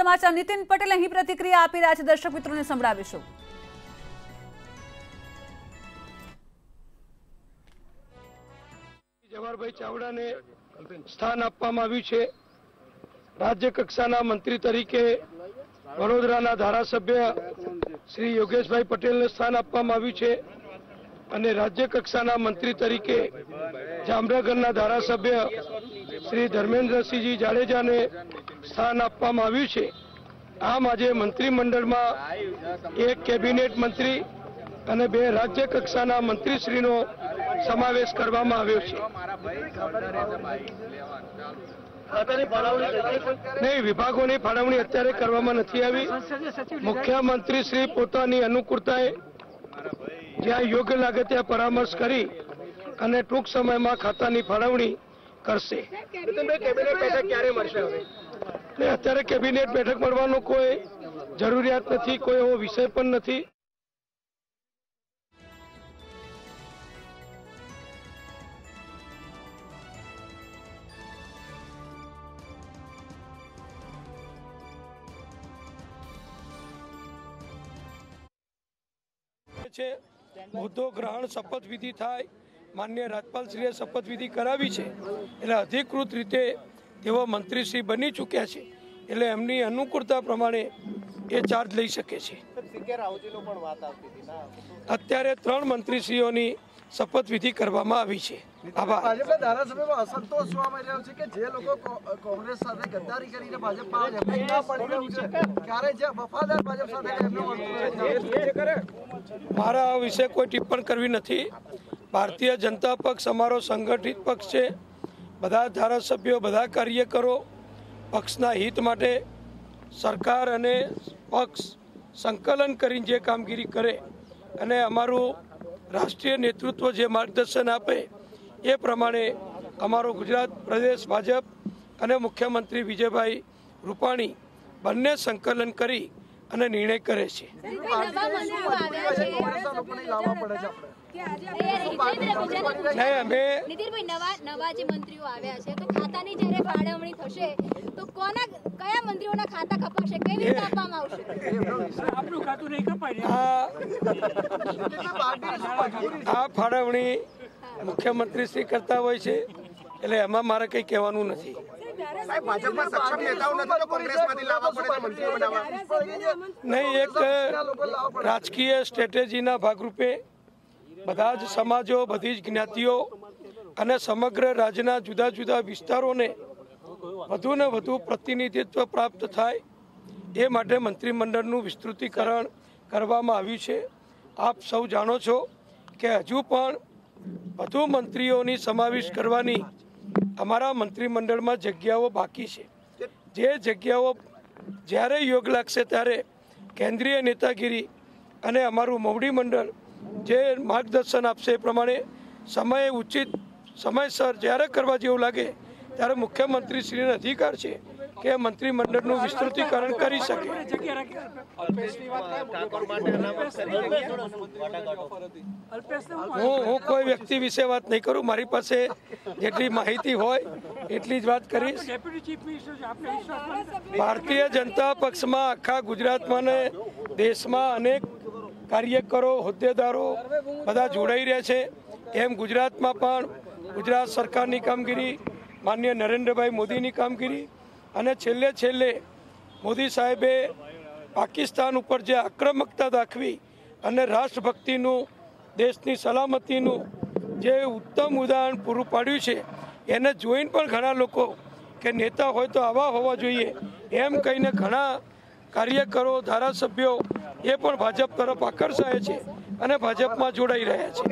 समाचार नितिन पटेल अहीं प्रतिक्रिया आपी रह्या छे, दर्शक मित्रोने संभळावीशुं। जवाहरभाई चावडाने स्थान आपवामां आव्युं छे। राज्य कक्षाना मंत्री तरीके वडोदराना धारासभ्य श्री योगेशभाई पटेलने स्थान आपवामां आव्युं छे અને રાજ્ય કક્ષાના મંત્રી તરીકે જામનગરના ધારાસભ્ય શ્રી ધર્મેન્દ્રસિંહજી જાડેજાને સ્થાન આપવામાં આવ્યું છે। આમ આજે મંત્રીમંડળમાં એક કેબિનેટ મંત્રી અને બે રાજ્ય કક્ષાના મંત્રીશ્રીનો સમાવેશ કરવામાં આવ્યો છે। નહીં, વિભાગોની ફાળવણી અત્યારે કરવામાં નથી આવી। મુખ્યમંત્રી શ્રી પોતાની અનુકૂળતાએ જ્યાં યોગ્ય લાગે ત્યાં પરામર્શ કરી અને ટૂંક સમયમાં ખાતાની ફાળવણી કરશે। અત્યારે કેબિનેટ બેઠક મળવાનો કોઈ જરૂરિયાત નથી, કોઈ એવો વિષય પણ નથી। હોદ્દો ગ્રહણ શપથ વિધિ થાય, માન્ય રાજ્યપાલશ્રીએ શપથ વિધિ કરાવી છે એટલે અધિકૃત રીતે તેઓ મંત્રીશ્રી બની ચૂક્યા છે એટલે એમની અનુકૂળતા પ્રમાણે એ ચાર્જ લઈ શકે છે। અત્યારે 3 મંત્રીશ્રીઓની શપથ વિધિ કરવામાં આવી છે। આભાર। ભાજપના ધારાસભ્યોમાં અસંતોષ જોવા મળી રહ્યો છે કે જે લોકો કોંગ્રેસ સાથે ગદ્દારી કરીને ભાજપમાં પડી રહ્યું છે, ક્યારે જે વફાદાર ભાજપ સાથે મારા આ વિશે કોઈ ટિપ્પણ કરવી નથી। ભારતીય જનતા પક્ષ અમારો સંગઠિત પક્ષ છે। બધા ધારાસભ્યો, બધા કાર્યકરો પક્ષના હિત માટે સરકાર અને પક્ષ સંકલન કરીને જે કામગીરી કરે અને અમારું રાષ્ટ્રીય નેતૃત્વ જે માર્ગદર્શન આપે એ પ્રમાણે અમારો ગુજરાત પ્રદેશ ભાજપ અને મુખ્યમંત્રી વિજયભાઈ રૂપાણી બંને સંકલન કરી અને નિર્ણય કરે છે। આ ફાળવણી મુખ્યમંત્રી શ્રી કરતા હોય છે એટલે એમાં મારે કંઈ કહેવાનું નથી। નહીં, એક રાજકીય સ્ટ્રેટેજીના ભાગરૂપે બધા જ સમાજો, બધી જ જ્ઞાતિઓ અને સમગ્ર રાજ્યના જુદા જુદા વિસ્તારોને વધુ ને વધુ પ્રતિનિધિત્વ પ્રાપ્ત થાય એ માટે મંત્રીમંડળનું વિસ્તૃતિકરણ કરવામાં આવ્યું છે। આપ સૌ જાણો છો કે હજુ પણ વધુ મંત્રીઓની સમાવેશ કરવાની અમારા મંત્રીમંડળમાં જગ્યાઓ બાકી છે। જે જગ્યાઓ જ્યારે યોગ લાગશે ત્યારે કેન્દ્રીય નેતાગીરી અને અમારું મોવડી મંડળ જે માર્ગદર્શન આપશે એ પ્રમાણે સમય ઉચિત સમયસર જ્યારે કરવા જેવું લાગે ત્યારે મુખ્યમંત્રીશ્રીને અધિકાર છે કે મંત્રીમંડળનું વિસ્તૃતિકરણ કરી શકે। હું કોઈ વ્યક્તિ વિશે વાત નહીં કરું। મારી પાસે જેટલી માહિતી હોય એટલી જ વાત કરીશ। ભારતીય જનતા પક્ષમાં આખા ગુજરાતમાં ને દેશમાં અનેક કાર્યકરો, હોદ્દેદારો બધા જોડાઈ રહ્યા છે। એમ ગુજરાતમાં પણ ગુજરાત સરકારની કામગીરી, માનનીય નરેન્દ્રભાઈ મોદીની કામગીરી અને છેલ્લે મોદી સાહેબે પાકિસ્તાન ઉપર જે આક્રમકતા દાખવી અને રાષ્ટ્રભક્તિનું, દેશની સલામતીનું જે ઉત્તમ ઉદાહરણ પૂરું પાડ્યું છે એને જોઈને પણ ઘણા લોકો કે નેતા હોય તો આવા હોવા જોઈએ એમ કહીને ઘણા કાર્યકરો, ધારાસભ્યો એ પણ ભાજપ તરફ આકર્ષાય છે અને ભાજપમાં જોડાઈ રહ્યા છે।